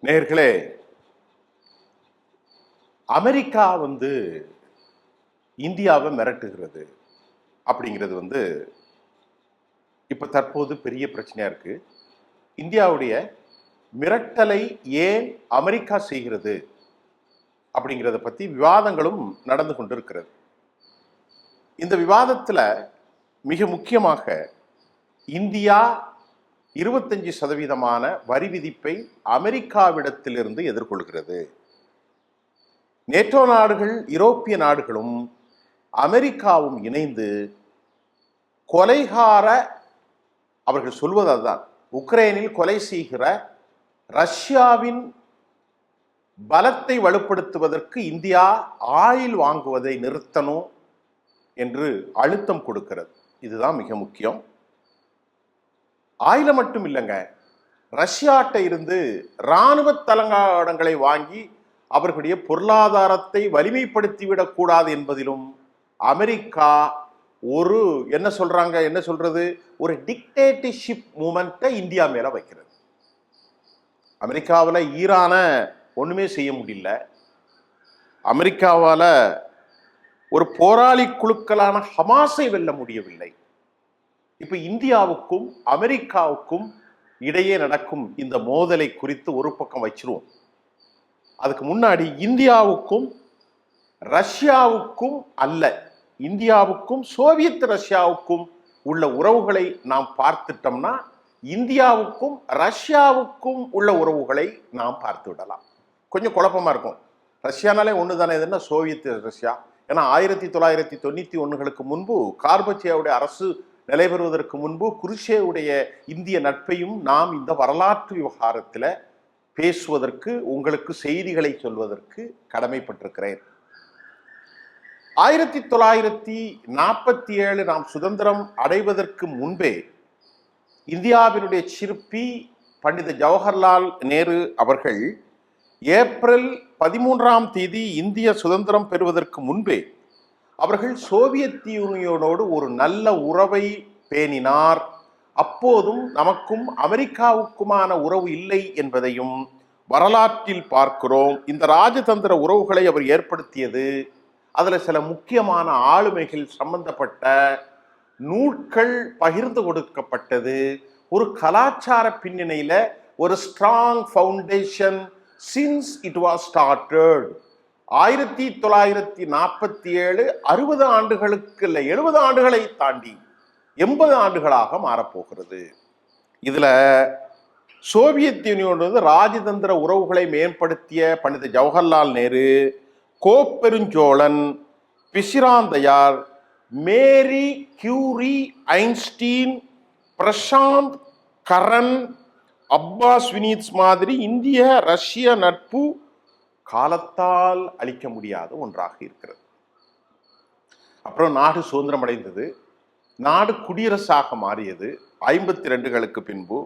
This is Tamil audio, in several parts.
நேயர்களே, அமெரிக்கா இந்தியாவை மிரட்டுகிறது அப்படிங்கிறது இப்ப தற்போது பெரிய பிரச்சனையா இருக்கு. இந்தியாவுடைய மிரட்டலை ஏன் அமெரிக்கா செய்கிறது அப்படிங்கிறத பத்தி விவாதங்களும் நடந்து கொண்டிருக்கிறது. இந்த விவாதத்துல மிக முக்கியமாக இந்தியா 25% வரி விதிப்பை அமெரிக்காவிடத்திலிருந்து எதிர்கொள்கிறது. நேட்டோ நாடுகள், யூரோப்பிய நாடுகளும் அமெரிக்காவும் இணைந்து கொலைகார, அவர்கள் சொல்வது அதுதான், உக்ரைனில் கொலை செய்கிற ரஷ்யாவின் பலத்தை வலுப்படுத்துவதற்கு இந்தியா ஆயில் வாங்குவதை நிறுத்தணும் என்று அழுத்தம் கொடுக்கிறது. இதுதான் மிக முக்கியம். ஆயில மட்டும் இல்லைங்க, ரஷ்யாட்ட இருந்து இராணுவ தளவாடங்களை வாங்கி அவர்களுடைய பொருளாதாரத்தை வலிமைப்படுத்திவிடக் கூடாது என்பதிலும் அமெரிக்கா என்ன சொல்றது, ஒரு டிக்டேட்டர்ஷிப் மூமெண்ட்டை இந்தியா மேல வைக்கிறது. அமெரிக்காவில் ஈரான ஒண்ணுமே செய்ய முடியல. அமெரிக்காவால ஒரு போராளி குழுக்களான ஹமாஸை வெல்ல முடியவில்லை. இப்ப இந்தியாவுக்கும் அமெரிக்காவுக்கும் இடையே நடக்கும் இந்த மோதலை குறித்து ஒரு பக்கம் வச்சிருவோம். அதுக்கு முன்னாடி இந்தியாவுக்கும் ரஷ்யாவுக்கும் அல்ல, இந்தியாவுக்கும் சோவியத் ரஷ்யாவுக்கும் உள்ள உறவுகளை நாம் பார்த்துட்டோம்னா இந்தியாவுக்கும் ரஷ்யாவுக்கும் உள்ள உறவுகளை நாம் பார்த்து விடலாம். கொஞ்சம் குழப்பமா இருக்கும். ரஷ்யானாலே ஒன்று தானே, எதுனா சோவியத் ரஷ்யா. ஏன்னா 1991களுக்கு முன்பு கார்பச்சேவுடைய அரசு நிலை பெறுவதற்கு முன்பு குருஷேவுடைய இந்திய நட்பையும் நாம் இந்த வரலாற்று விவகாரத்தில் பேசுவதற்கு, உங்களுக்கு செய்திகளை சொல்வதற்கு கடமைப்பட்டிருக்கிறேன். 1947 நாம் சுதந்திரம் அடைவதற்கு முன்பே இந்தியாவினுடைய சிற்பி பண்டித ஜவஹர்லால் நேரு அவர்கள் ஏப்ரல் 13 இந்திய சுதந்திரம் பெறுவதற்கு முன்பே அவர்கள் சோவியத் யூனியனோடு ஒரு நல்ல உறவை பேணினார். அப்போதும் நமக்கும் அமெரிக்காவுக்குமான உறவு இல்லை என்பதையும் வரலாற்றில் பார்க்கிறோம். இந்த ராஜதந்திர உறவுகளை அவர் ஏற்படுத்தியது, அதுல சில முக்கியமான ஆளுமைகள் சம்பந்தப்பட்ட நூல்கள் பகிர்ந்து கொடுக்கப்பட்டது, ஒரு கலாச்சார பின்னணியில ஒரு strong foundation since it was started. 1947 60 ஆண்டுகளுக்கு இல்லை, 70 ஆண்டுகளை தாண்டி 80 ஆண்டுகளாக மாறப்போகிறது. இதுல சோவியத் யூனியனோடு ராஜதந்திர உறவுகளை மேம்படுத்திய Pandit Jawaharlal Nehru, Kopperunchozhan, Pisirandhaiyar, Marie Curie, Einstein, Prashanth Karan, Abbas Vineeth மாதிரி இந்திய ரஷ்ய நட்பு காலத்தால் அழிக்க முடியாத ஒன்றாக இருக்கிறது. அப்புறம் நாடு சுதந்திரம் அடைந்தது, நாடு குடியரசாக மாறியது 52களுக்கு பின்பு.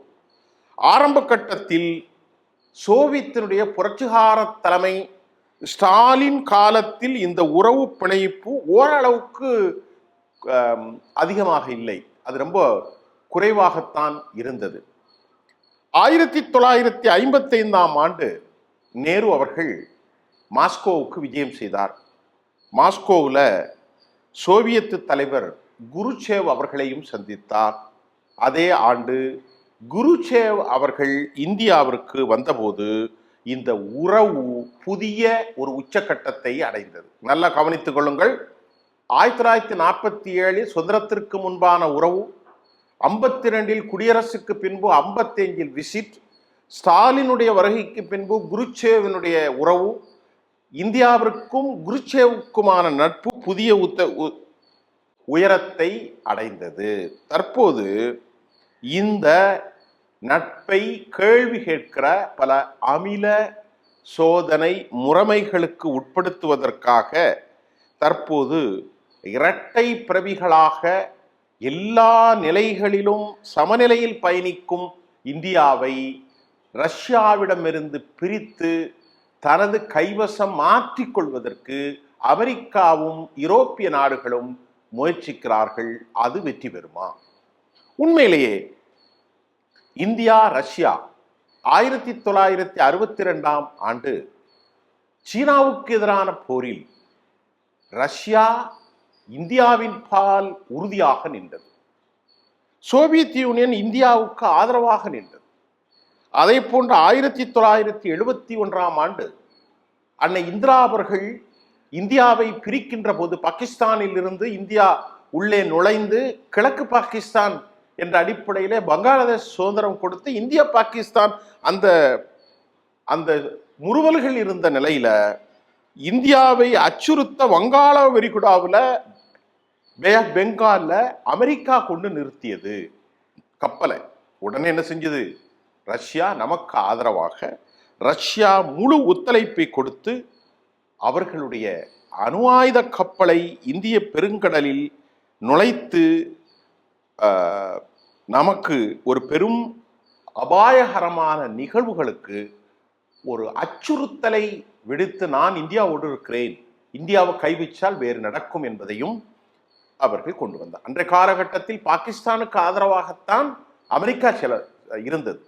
ஆரம்ப கட்டத்தில் சோவியத்தினுடைய புரட்சிகார தலைமை ஸ்டாலின் காலத்தில் இந்த உறவு பிணைப்பு ஓரளவுக்கு அதிகமாக இல்லை, அது ரொம்ப குறைவாகத்தான் இருந்தது. 1955 நேரு அவர்கள் மாஸ்கோவுக்கு விஜயம் செய்தார். மாஸ்கோவில் சோவியத் தலைவர் குருச்சேவ் அவர்களையும் சந்தித்தார். அதே ஆண்டு குருச்சேவ் அவர்கள் இந்தியாவிற்கு வந்தபோது இந்த உறவு புதிய ஒரு உச்சக்கட்டத்தை அடைந்தது. நல்லா கவனித்துக் கொள்ளுங்கள். 1947 சுதந்திரத்திற்கு முன்பான உறவு, 52 குடியரசுக்கு பின்பு, 55 விசிட், ஸ்டாலினுடைய வருகைக்கு பின்பு குருச்சேவினுடைய உறவு, இந்தியாவிற்கும் குருச்சேவுக்குமான நட்பு புதிய உயரத்தை அடைந்தது. தற்போது இந்த நட்பை கேள்வி கேட்கிற பல அமில சோதனை முறைமைகளுக்கு உட்படுத்துவதற்காக தற்போது இரட்டை பிரவிகளாக எல்லா நிலைகளிலும் சமநிலையில் பயணிக்கும் இந்தியாவை ரஷ்யாவிடமிருந்து பிரித்து தனது கைவசம் மாற்றிக்கொள்வதற்கு அமெரிக்காவும் யூரோப்பிய நாடுகளும் முயற்சிக்கிறார்கள். அது வெற்றி பெறுமா? உண்மையிலேயே இந்தியா ரஷ்யா 1962ஆம் ஆண்டு சீனாவுக்கு எதிரான போரில் ரஷ்யா இந்தியாவின் பால் உறுதியாக நின்றது. சோவியத் யூனியன் இந்தியாவுக்கு ஆதரவாக நின்றது. அதே போன்று 1971ஆம் ஆண்டு அன்னை இந்திரா அவர்கள் இந்தியாவை பிரிக்கின்ற போது பாகிஸ்தானில் இருந்து இந்தியா உள்ளே நுழைந்து கிழக்கு பாகிஸ்தான் என்ற அடிப்படையிலே பங்களாதேஷ் சுதந்திரம் கொடுத்து இந்தியா பாகிஸ்தான் அந்த அந்த முறுவல்கள் இருந்த நிலையில இந்தியாவை அச்சுறுத்த வங்காள விரிகுடாவில் பே ஆஃப் பெங்கால்ல அமெரிக்கா கொண்டு நிறுத்தியது கப்பலை. உடனே என்ன செஞ்சது? ரஷ்யா நமக்கு ஆதரவாக ரஷ்யா முழு ஒத்துழைப்பை கொடுத்து அவர்களுடைய அணு ஆயுத கப்பலை இந்திய பெருங்கடலில் நுழைத்து நமக்கு ஒரு பெரும் அபாயகரமான நிகழ்வுகளுக்கு ஒரு அச்சுறுத்தலை விடுத்து நான் இந்தியாவோடு இருக்கிறேன், இந்தியாவை கைவிச்சால் வேறு நடக்கும் என்பதையும் அவர்கள் கொண்டு வந்தார். அன்றைய காலகட்டத்தில் பாகிஸ்தானுக்கு ஆதரவாகத்தான் அமெரிக்கா இருந்தது,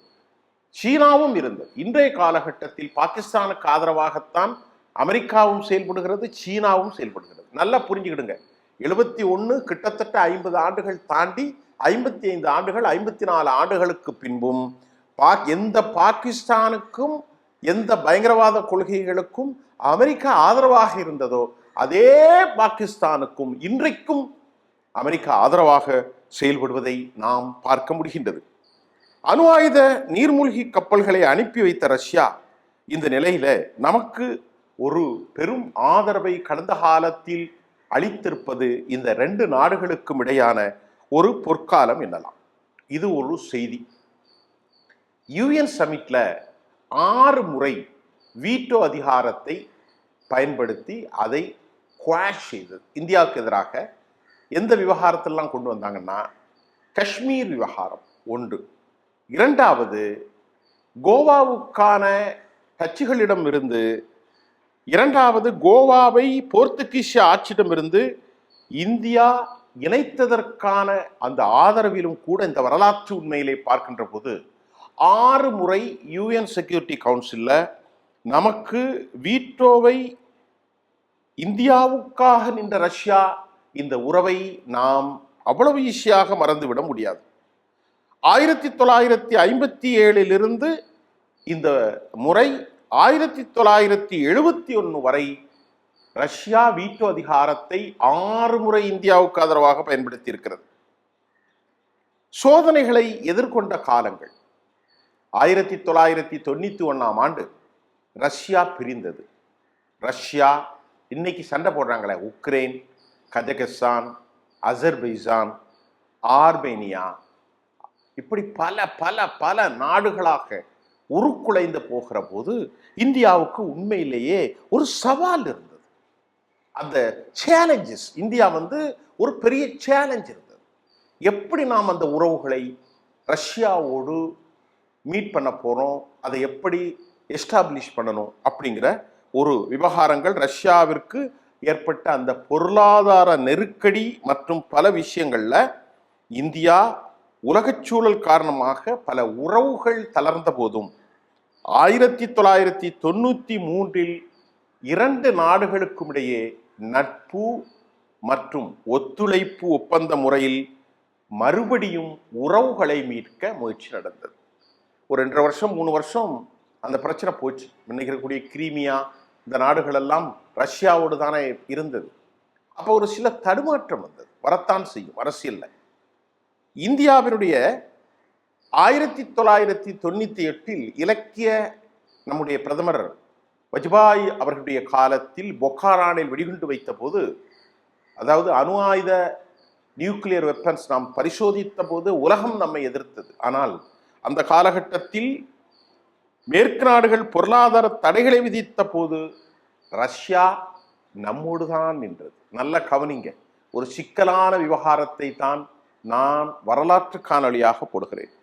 சீனாவும் இருந்தது. இன்றைய காலகட்டத்தில் பாகிஸ்தானுக்கு ஆதரவாகத்தான் அமெரிக்காவும் செயல்படுகிறது, சீனாவும் செயல்படுகிறது. நல்லா புரிஞ்சுக்கிடுங்க. 71 கிட்டத்தட்ட 50 ஆண்டுகள் தாண்டி 55 ஆண்டுகள் 54 ஆண்டுகளுக்கு பின்பும் எந்த பாகிஸ்தானுக்கும் எந்த பயங்கரவாத கொள்கைகளுக்கும் அமெரிக்கா ஆதரவாக இருந்ததோ அதே பாகிஸ்தானுக்கும் இன்றைக்கும் அமெரிக்கா ஆதரவாக செயல்படுவதை நாம் பார்க்க முடிகின்றது. அணு ஆயுத நீர்மூழ்கி கப்பல்களை அனுப்பி வைத்த ரஷ்யா இந்த நிலையில நமக்கு ஒரு பெரும் ஆதரவை கடந்த காலத்தில் அளித்திருப்பது இந்த 2 நாடுகளுக்கும் இடையான ஒரு பொற்காலம் என்னலாம். இது ஒரு செய்தி. யூஎன் சமிட்ல 6 முறை வீட்டோ அதிகாரத்தை பயன்படுத்தி அதை குவாஷ் செய்தது. இந்தியாவுக்கு எதிராக எந்த விவகாரத்திலாம் கொண்டு வந்தாங்கன்னா, காஷ்மீர் விவகாரம் ஒன்று, இரண்டாவது கோவாவுக்கான டச்சுகளிடம் இருந்து, இரண்டாவது கோவாவை போர்த்துகீசிய ஆட்சியிடமிருந்து இந்தியா இணைத்ததற்கான அந்த ஆதரவிலும் கூட இந்த வரலாற்று உண்மையிலே பார்க்கின்ற போது 6 முறை யூஎன் செக்யூரிட்டி கவுன்சில்ல நமக்கு வீட்டோவை இந்தியாவுக்காக நின்ற ரஷ்யா இந்த உறவை நாம் அவ்வளவு ஈஸியாக மறந்துவிட முடியாது. 1957 இந்த முறை 1971 வரை ரஷ்யா வீட்டோ அதிகாரத்தை 6 முறை இந்தியாவுக்கு ஆதரவாக பயன்படுத்தி இருக்கிறது. சோதனைகளை எதிர்கொண்ட காலங்கள் 1991ஆம் ஆண்டு ரஷ்யா பிரிந்தது. ரஷ்யா இன்னைக்கு சண்டை போடுறாங்களே, உக்ரைன், கஜகஸ்தான், அசர்பைஜான், ஆர்மேனியா, இப்படி பல பல பல நாடுகளாக உருக்குலைந்து போகிற போது இந்தியாவுக்கு உண்மையிலேயே ஒரு சவால் இருந்தது. அந்த சேலஞ்சஸ், இந்தியா ஒரு பெரிய சேலஞ்ச் இருந்தது. எப்படி நாம் அந்த உறவுகளை ரஷ்யாவோடு மீட் பண்ண போறோம், அதை எப்படி எஸ்டாப்ளிஷ் பண்ணணும் அப்படிங்கிற ஒரு விவகாரங்கள், ரஷ்யாவிற்கு ஏற்பட்ட அந்த பொருளாதார நெருக்கடி மற்றும் பல விஷயங்கள்ல இந்தியா உலகச்சூழல் காரணமாக பல உறவுகள் தளர்ந்த போதும் 1993 2 நாடுகளுக்கும் இடையே நட்பு மற்றும் ஒத்துழைப்பு ஒப்பந்த முறையில் மறுபடியும் உறவுகளை மீட்க முயற்சி நடந்தது. ஒரு 2.5 வருஷம் 3 வருஷம் அந்த பிரச்சனை போச்சு. இருக்கக்கூடிய கிரீமியா இந்த நாடுகள் எல்லாம் ரஷ்யாவோடு தானே இருந்தது. அப்போ ஒரு சில தடுமாற்றம் வந்தது, வரத்தான் செய்யும் அரசியல்ல. இந்தியாவினுடைய 1998 இலக்கிய நம்முடைய பிரதமர் வாஜ்பாய் அவர்களுடைய காலத்தில் பொக்காரானில் வெடிகுண்டு வைத்த போது, அதாவது அணு ஆயுத நியூக்ளியர் வெப்பன்ஸ் நாம் பரிசோதித்த போது உலகம் நம்மை எதிர்த்தது. ஆனால் அந்த காலகட்டத்தில் மேற்கு நாடுகள் பொருளாதார தடைகளை விதித்த போது ரஷ்யா நம்மோடு தான் நின்றது. நல்ல கவனிங்க, ஒரு சிக்கலான விவகாரத்தை தான் நான் வரலாற்று காணொளியாக போடுகிறேன்.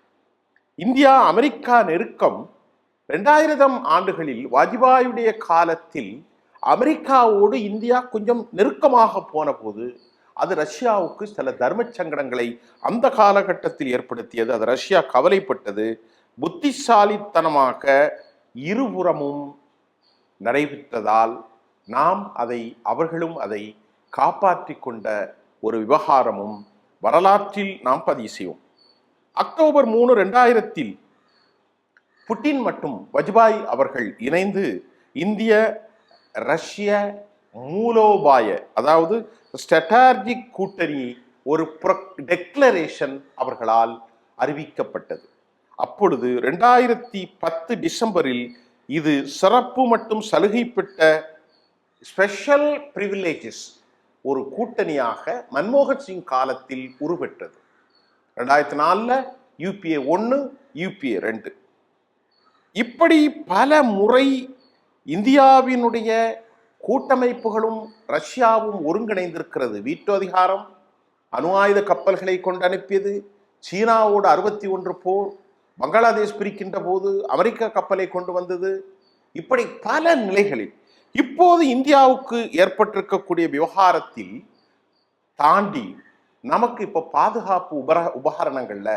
இந்தியா அமெரிக்கா நெருக்கம் 2000 ஆண்டுகளில் வாஜ்பாயுடைய காலத்தில் அமெரிக்காவோடு இந்தியா கொஞ்சம் நெருக்கமாக போன போது அது ரஷ்யாவுக்கு சில தர்ம சங்கடங்களை அந்த காலகட்டத்தில் ஏற்படுத்தியது. அது ரஷ்யா கவலைப்பட்டது. புத்திசாலித்தனமாக இருபுறமும் நடைபெற்றதால் அவர்களும் அதை காப்பாற்றி கொண்ட ஒரு விவகாரமும் வரலாற்றில் நாம் பதிவு செய்வோம். அக்டோபர் 3, 2000 புட்டின் மற்றும் வாஜ்பாய் அவர்கள் இணைந்து இந்திய ரஷ்ய மூலோபாய அதாவது ஸ்ட்ராட்டஜிக் கூட்டணி ஒரு டெக்ளரேஷன் அவர்களால் அறிவிக்கப்பட்டது. அப்பொழுது 2010 டிசம்பரில் இது சிறப்பு மற்றும் சலுகை பெற்ற ஸ்பெஷல் பிரிவிலேஜஸ் ஒரு கூட்டணியாக மன்மோகன் சிங் காலத்தில் உருவெற்றது. 2004 UPA 1, UPA 2. இப்படி பல முறை இந்தியாவினுடைய கூட்டமைப்புகளும் ரஷ்யாவும் ஒருங்கிணைந்திருக்கிறது. வீட்டோ அதிகாரம், அணு ஆயுத கப்பல்களை கொண்டு அனுப்பியது, சீனாவோடு 61 போர், பங்களாதேஷ் பிரிக்கின்ற போது அமெரிக்க கப்பலை கொண்டு வந்தது, இப்படி பல நிலைகளில் இப்போது இந்தியாவுக்கு ஏற்பட்டிருக்கக்கூடிய விவகாரத்தில் தாண்டி நமக்கு இப்போ பாதுகாப்பு உபகரணங்கள்ல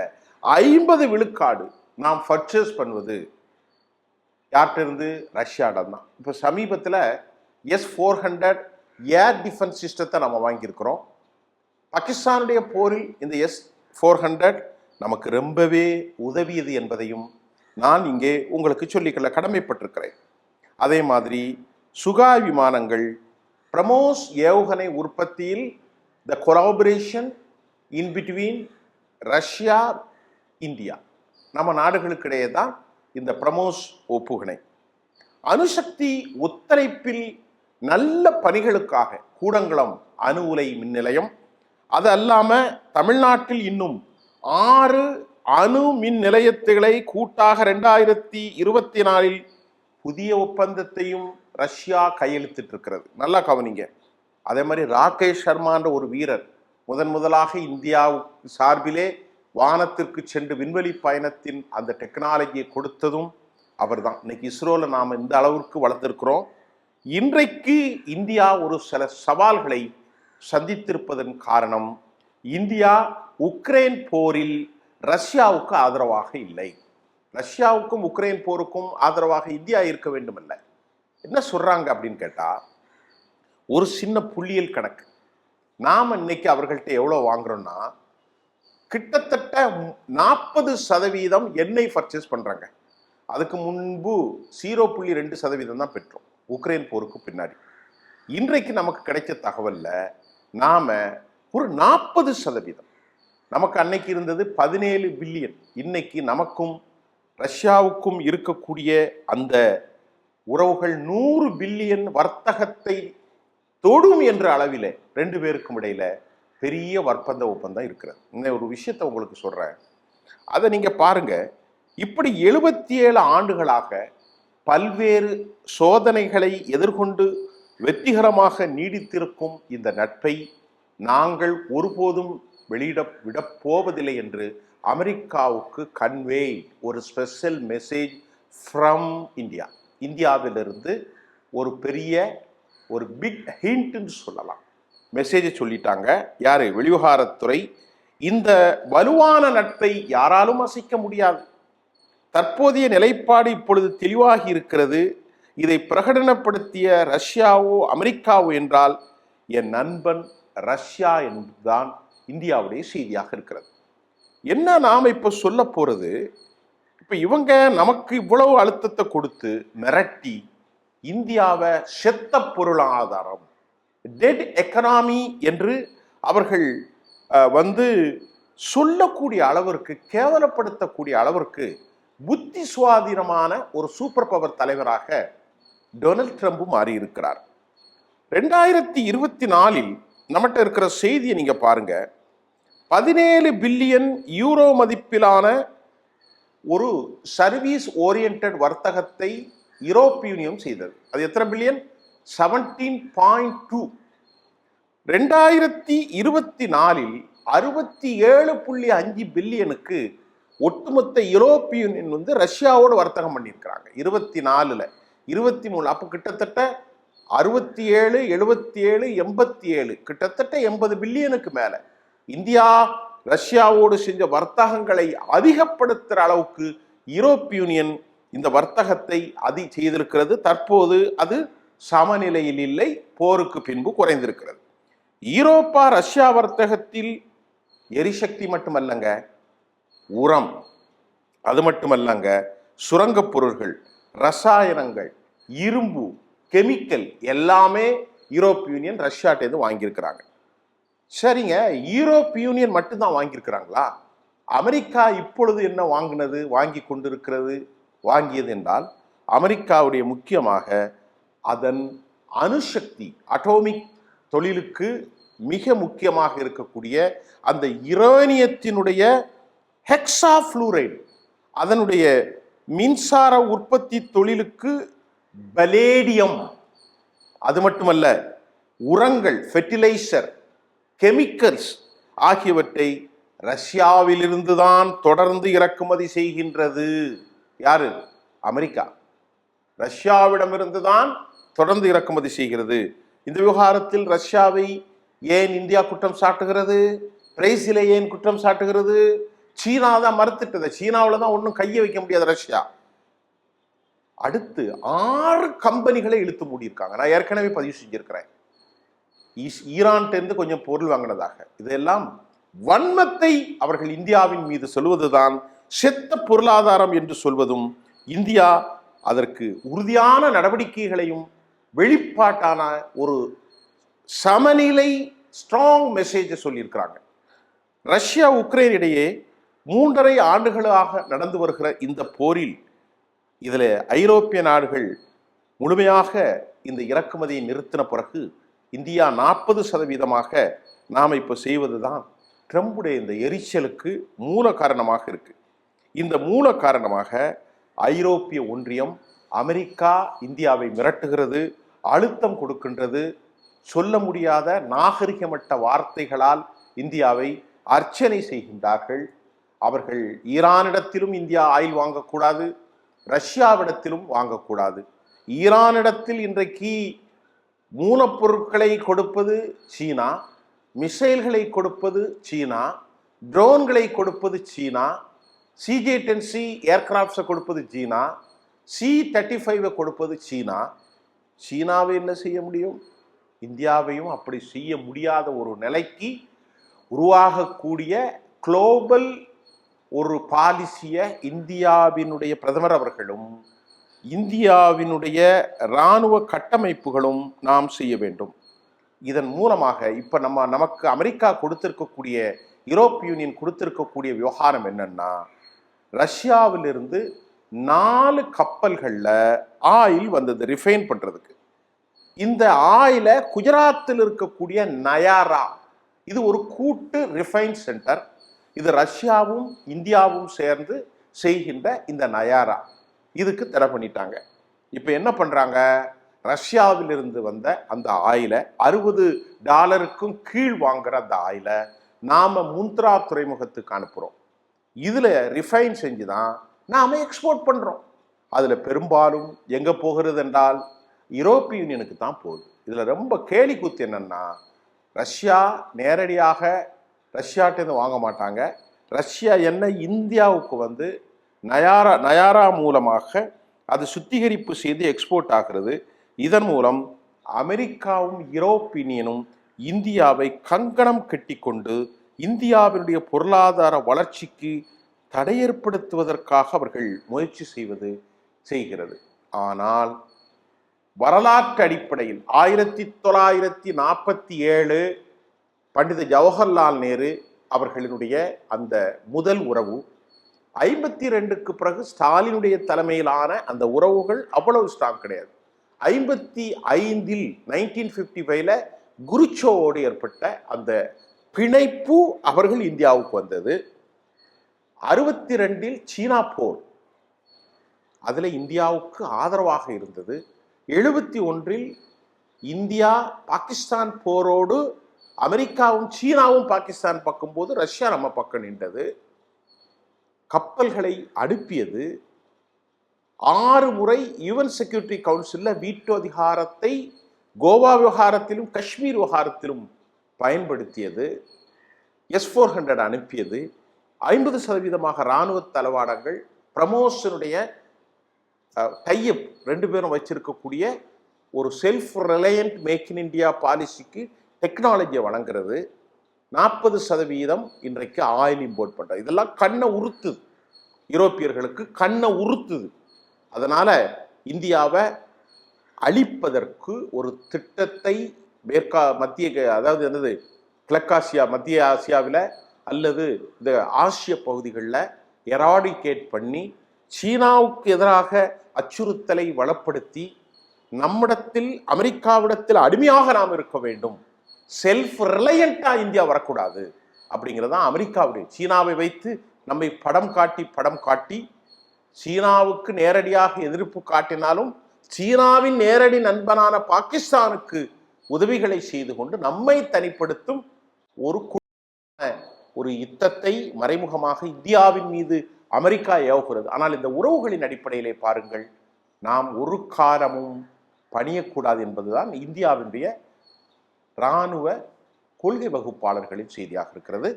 50 விழுக்காடு நாம் பர்ச்சேஸ் பண்ணுவது யார்கிட்ட ரஷ்யாவிடம் தான். இப்போ சமீபத்தில் S-400 ஏர் டிஃபென்ஸ் சிஸ்டத்தை நம்ம வாங்கியிருக்கிறோம். பாகிஸ்தானுடைய போரில் இந்த S-400 நமக்கு ரொம்பவே உதவியது என்பதையும் நான் இங்கே உங்களுக்கு சொல்லிக்கொள்ள கடமைப்பட்டிருக்கிறேன். அதே மாதிரி சுகா விமானங்கள், பிரமோஸ் ஏவுகணை உற்பத்தியில் the collaboration in between Russia, India, நம்ம நாடுகளுக்கிடையே தான் இந்த பிரமோஸ் ஒப்புகணை. அணுசக்தி ஒத்துழைப்பில் நல்ல பணிகளுக்காக கூடங்குளம் அணு உலை மின் நிலையம், அது அல்லாமல் தமிழ்நாட்டில் இன்னும் 6 அணு மின் நிலையத்துகளை கூட்டாக 2024 புதிய ஒப்பந்தத்தையும் ரஷ்யா கையெழுத்திட்டு இருக்கிறது. நல்லா கவனிங்க. அதே மாதிரி ராகேஷ் சர்மான்ற ஒரு வீரர் முதலாக இந்தியா சார்பிலே வானத்திற்கு சென்று விண்வெளி பயணத்தின் அந்த டெக்னாலஜியை கொடுத்ததும் அவர் தான். இன்னைக்கு இஸ்ரோவில் நாம் இந்த அளவிற்கு வளர்த்திருக்கிறோம். இன்றைக்கு இந்தியா ஒரு சில சவால்களை சந்தித்திருப்பதன் காரணம், இந்தியா உக்ரைன் போரில் ரஷ்யாவுக்கு ஆதரவாக இல்லை. ரஷ்யாவுக்கும் உக்ரைன் போருக்கும் ஆதரவாக இந்தியா இருக்க வேண்டும் அல்ல. என்ன சொல்றாங்க அப்படின்னு கேட்டா, ஒரு சின்ன புள்ளியல் கணக்கு. நாம இன்னைக்கு அவர்கள்ட்ட எவ்வளவு வாங்குறோம்னா, கிட்டத்தட்ட 40% எண்ணெய் பர்ச்சேஸ் பண்றாங்க. அதுக்கு முன்பு 0.2% தான் பெற்றோம் உக்ரைன் போருக்கு பின்னாடி. இன்றைக்கு நமக்கு கிடைச்ச தகவல்ல நாம ஒரு 40%, நமக்கு அன்னைக்கு இருந்தது 17 பில்லியன், இன்னைக்கு நமக்கும் ரஷ்யாவுக்கும் இருக்கக்கூடிய அந்த உறவுகள் 100 பில்லியன் வர்த்தகத்தை தொடும் என்ற அளவில் 2 பேருக்கும் இடையில பெரிய வர்த்தக ஒப்பந்தம் இருக்கிறது. இந்த ஒரு விஷயத்தை உங்களுக்கு சொல்றேன், அதை நீங்க பாருங்க. இப்படி 77 ஆண்டுகளாக பல்வேறு சோதனைகளை எதிர்கொண்டு வெற்றிகரமாக நீடித்திருக்கும் இந்த நட்பை நாங்கள் ஒருபோதும் விடப் போவதில்லை என்று அமெரிக்காவுக்கு கன்வே ஒரு ஸ்பெஷல் மெசேஜ் ஃப்ரம் இந்தியா, இந்தியாவிலிருந்து ஒரு பெரிய ஒரு பிக் ஹிண்ட்னு சொல்லலாம், மெசேஜை சொல்லிட்டாங்க. யாரு? வெளிவிவகாரத்துறை. இந்த வலுவான நட்பை யாராலும் அசைக்க முடியாது. தற்போதைய நிலைப்பாடு இப்பொழுது தெளிவாகி இருக்கிறது. இதை பிரகடனப்படுத்திய ரஷ்யாவோ அமெரிக்காவோ என்றால் என் நண்பன் ரஷ்யா என்பதுதான் இந்தியாவுடைய செய்தியாக இருக்கிறது. என்ன நாம இப்ப சொல்ல போறது, இப்ப இவங்க நமக்கு இவ்வளவு அழுத்தத்தை கொடுத்து மிரட்டி இந்தியாவை செத்த பொருளாதாரம், டெட் எக்கனாமி என்று அவர்கள் சொல்லக்கூடிய அளவிற்கு, கேவலப்படுத்தக்கூடிய அளவிற்கு புத்தி சுவாதீனமான ஒரு சூப்பர் பவர் தலைவராக டொனால்ட் ட்ரம்ப் மாறி இருக்கிறார். 2024 நம்மகிட்ட இருக்கிற செய்தியை நீங்க பாருங்க. 17 பில்லியன் யூரோ மதிப்பிலான ஒரு சர்வீஸ் ஓரியன்ட் வர்த்தகத்தை யூரோப்பிய யூனியன் செய்தது. அது எத்தனை பில்லியன்? 17.2. 2024 67.5 பில்லியனுக்கு ஒட்டுமொத்த யூரோப்பிய யூனியன் ரஷ்யாவோடு வர்த்தகம் பண்ணியிருக்கிறாங்க. 24ல் 23, அப்போ கிட்டத்தட்ட 67, 77, 87, கிட்டத்தட்ட 80 பில்லியனுக்கு மேல இந்தியா ரஷ்யாவோடு செஞ்ச வர்த்தகங்களை அதிகப்படுத்துற அளவுக்கு யூரோப் யூனியன் இந்த வர்த்தகத்தை செய்திருக்கிறது. தற்போது அது சமநிலையில் இல்லை, போருக்கு பின்பு குறைந்திருக்கிறது. யூரோப்பா ரஷ்யா வர்த்தகத்தில் எரிசக்தி மட்டுமல்லங்க, உரம், அது மட்டுமல்லங்க, சுரங்கப் பொருள்கள், ரசாயனங்கள், இரும்பு, கெமிக்கல் எல்லாமே யூரோப் யூனியன் ரஷ்யாட்டேருந்து வாங்கியிருக்கிறாங்க. சரிங்க, யூரோப் யூனியன் மட்டும்தான் வாங்கியிருக்கிறாங்களா? அமெரிக்கா இப்பொழுது என்ன வாங்கி கொண்டிருக்கிறது, வாங்கியது என்றால் அமெரிக்காவுடைய முக்கியமாக அதன் அணுசக்தி அட்டோமிக் தொழிலுக்கு மிக முக்கியமாக இருக்கக்கூடிய அந்த யுரேனியத்தினுடைய ஹெக்ஸாஃப்ளூரைடு, அதனுடைய மின்சார உற்பத்தி தொழிலுக்கு பலேடியம், அது மட்டுமல்ல உரங்கள், ஃபெர்டிலைசர், கெமிக்கல்ஸ் ஆகியவற்றை ரஷ்யாவிலிருந்து தான் தொடர்ந்து இறக்குமதி செய்கின்றது. யாரு? அமெரிக்கா. ரஷ்யாவிடமிருந்து தான் தொடர்ந்து இறக்குமதி செய்கிறது. இந்த விவகாரத்தில் ரஷ்யாவை ஏன் இந்தியா குற்றம் சாட்டுகிறது? பிரேசிலை ஏன் குற்றம் சாட்டுகிறது? சீனா தான் மறுத்துட்டது. சீனாவில் தான் ஒன்றும் கையை வைக்க முடியாது ரஷ்யா. அடுத்து 6 கம்பெனிகளை இழுத்து மூடியிருக்காங்க. நான் ஏற்கனவே பதிவு செஞ்சிருக்கிறேன், ஈரான்கிட்ட கொஞ்சம் பொருள் வாங்கினதாக. இதெல்லாம் வன்மத்தை அவர்கள் இந்தியாவின் மீது சொல்வதுதான் செத்த பொருளாதாரம் என்று சொல்வதும், இந்தியா அதற்கு உறுதியான நடவடிக்கைகளையும் வெளிப்பாட்டான ஒரு சமநிலை ஸ்ட்ராங் மெசேஜை சொல்லியிருக்கிறாங்க. ரஷ்யா உக்ரைன் இடையே 3.5 ஆண்டுகளாக நடந்து வருகிற இந்த போரில் இதில் ஐரோப்பிய நாடுகள் முழுமையாக இந்த இறக்குமதியை நிறுத்தின பிறகு இந்தியா 40% நாம் இப்போ செய்வது தான் ட்ரம்புடைய இந்த எரிச்சலுக்கு மூல காரணமாக இருக்கு. இந்த மூல காரணமாக ஐரோப்பிய ஒன்றியம், அமெரிக்கா இந்தியாவை மிரட்டுகிறது, அழுத்தம் கொடுக்கின்றது. சொல்ல முடியாத நாகரிகமற்ற வார்த்தைகளால் இந்தியாவை அர்ச்சனை செய்கின்றார்கள். அவர்கள் ஈரானிடத்திலும் இந்தியா ஆயில் வாங்கக்கூடாது, ரஷ்யாவிடத்திலும் வாங்கக்கூடாது. ஈரானிடத்தில் இன்றைக்கு மூலப்பொருட்களை கொடுப்பது சீனா, மிசைல்களை கொடுப்பது சீனா, ட்ரோன்களை கொடுப்பது சீனா, CJ-10C ஏர்கிராப்ட்ஸை கொடுப்பது சீனா, C-35 கொடுப்பது சீனா. சீனாவை என்ன செய்ய முடியும்? இந்தியாவையும் அப்படி செய்ய முடியாத ஒரு நிலைக்கு உருவாகக்கூடிய குளோபல் ஒரு பாலிசியை இந்தியாவினுடைய பிரதமர் அவர்களும் இந்தியாவினுடைய இராணுவ கட்டமைப்புகளும் நாம் செய்ய வேண்டும். இதன் மூலமாக இப்போ நமக்கு அமெரிக்கா கொடுத்திருக்கக்கூடிய, யூரோப் யூனியன் கொடுத்திருக்கக்கூடிய விவகாரம் என்னன்னா, ரஷ்யாவிலிருந்து 4 கப்பல்களில் ஆயில் வந்தது ரிஃபைன் பண்ணுறதுக்கு. இந்த ஆயிலை குஜராத்தில் இருக்கக்கூடிய நயாரா, இது ஒரு கூட்டு ரிஃபைன் சென்டர், இது ரஷ்யாவும் இந்தியாவும் சேர்ந்து செய்கின்ற இந்த நயாரா, இதுக்கு தடை பண்ணிட்டாங்க. இப்போ என்ன பண்ணுறாங்க? ரஷ்யாவிலிருந்து வந்த அந்த ஆயிலை $60 கீழ் வாங்குற அந்த ஆயிலை நாம் முந்த்ரா துறைமுகத்துக்கு அனுப்புகிறோம். இதில் ரிஃபைன் செஞ்சு தான் நாம் எக்ஸ்போர்ட் பண்ணுறோம். அதில் பெரும்பாலும் எங்கே போகிறது என்றால் யூரோப்பிய யூனியனுக்கு தான் போகுது. இதில் ரொம்ப கேலி கூத்து என்னன்னா, ரஷ்யா நேரடியாக ரஷ்யாட்டேருந்து வாங்க மாட்டாங்க. ரஷ்யா எண்ணெய் இந்தியாவுக்கு வந்து நயாரா மூலமாக அது சுத்திகரிப்பு செய்து எக்ஸ்போர்ட் ஆகிறது. இதன் மூலம் அமெரிக்காவும் யூரோப் யூனியனும் இந்தியாவை கங்கணம் கட்டி கொண்டு இந்தியாவினுடைய பொருளாதார வளர்ச்சிக்கு தடை ஏற்படுத்துவதற்காக அவர்கள் முயற்சி செய்கிறது. ஆனால் வரலாற்று அடிப்படையில் 1947 பண்டித ஜவஹர்லால் நேரு அவர்களினுடைய அந்த முதல் உறவு, 52க்கு பிறகு ஸ்டாலினுடைய தலைமையிலான அந்த உறவுகள் அவ்வளவு ஸ்ட்ராங் கிடையாது. 55 1955 குருச்சோவோடு ஏற்பட்ட அந்த பிணைப்பு அவர்கள் இந்தியாவுக்கு வந்தது. 62 சீனா போர், அதில் இந்தியாவுக்கு ஆதரவாக இருந்தது. 71 இந்தியா பாகிஸ்தான் போரோடு அமெரிக்காவும் சீனாவும் பாகிஸ்தான் பக்கம் போது ரஷ்யா நம்ம பக்கம் நின்றது. கப்பல்களை அனுப்பியது. 6 முறை யுஎன் செக்யூரிட்டி கவுன்சிலில் வீட்டோ அதிகாரத்தை கோவா விவகாரத்திலும் காஷ்மீர் விவகாரத்திலும் பயன்படுத்தியது. S-400 அனுப்பியது. 50% இராணுவ தளவாடங்கள் ப்ரமோஷனுடைய டைப் ரெண்டு பேரும் வச்சிருக்கக்கூடிய ஒரு self reliant make in India பாலிசிக்கு டெக்னாலஜியை வழங்குறது. 40% இன்றைக்கு ஆயில் இம்போர்ட் பண்றது. இதெல்லாம் கண்ணை உறுத்துது, யூரோப்பியர்களுக்கு கண்ணை உறுத்துது. அதனால இந்தியாவை அழிப்பதற்கு ஒரு திட்டத்தை அதாவது என்னது கிழக்காசியா, மத்திய ஆசியாவில் அல்லது இந்த ஆசிய பகுதிகளில் எராடிகேட் பண்ணி சீனாவுக்கு எதிராக அச்சுறுத்தலை வளப்படுத்தி நம்மிடத்தில் அமெரிக்காவிடத்தில் அடிமையாக நாம் இருக்க வேண்டும், செல்ஃப் ரிலையண்டா இந்தியா வரக்கூடாது அப்படிங்கிறது தான் அமெரிக்காவுடைய. சீனாவை வைத்து நம்மை படம் காட்டி சீனாவுக்கு நேரடியாக எதிர்ப்பு காட்டினாலும் சீனாவின் நேரடி நண்பனான பாகிஸ்தானுக்கு உதவிகளை செய்து கொண்டு நம்மை தனிப்படுத்தும் ஒரு யுத்தத்தை மறைமுகமாக இந்தியாவின் மீது அமெரிக்கா ஏவுகிறது. ஆனால் இந்த உறவுகளின் அடிப்படையிலே பாருங்கள், நாம் ஒரு காலமும் பணியக்கூடாது என்பதுதான் இந்தியாவினுடைய இராணுவ கொள்கை வகுப்பாளர்களின் செய்தியாக இருக்கிறது.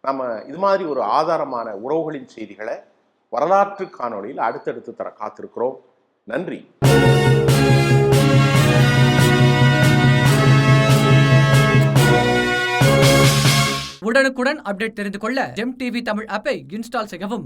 நம்ம இது மாதிரி ஒரு ஆதாரமான உறவுகளின் செய்திகளை வரலாற்று காணொளியில் அடுத்தடுத்து தர காத்திருக்கிறோம். நன்றி. உடனுக்குடன் அப்டேட் தெரிந்து கொள்ள ஜெம் டிவி தமிழ் ஆப்பை இன்ஸ்டால் செய்யவும்.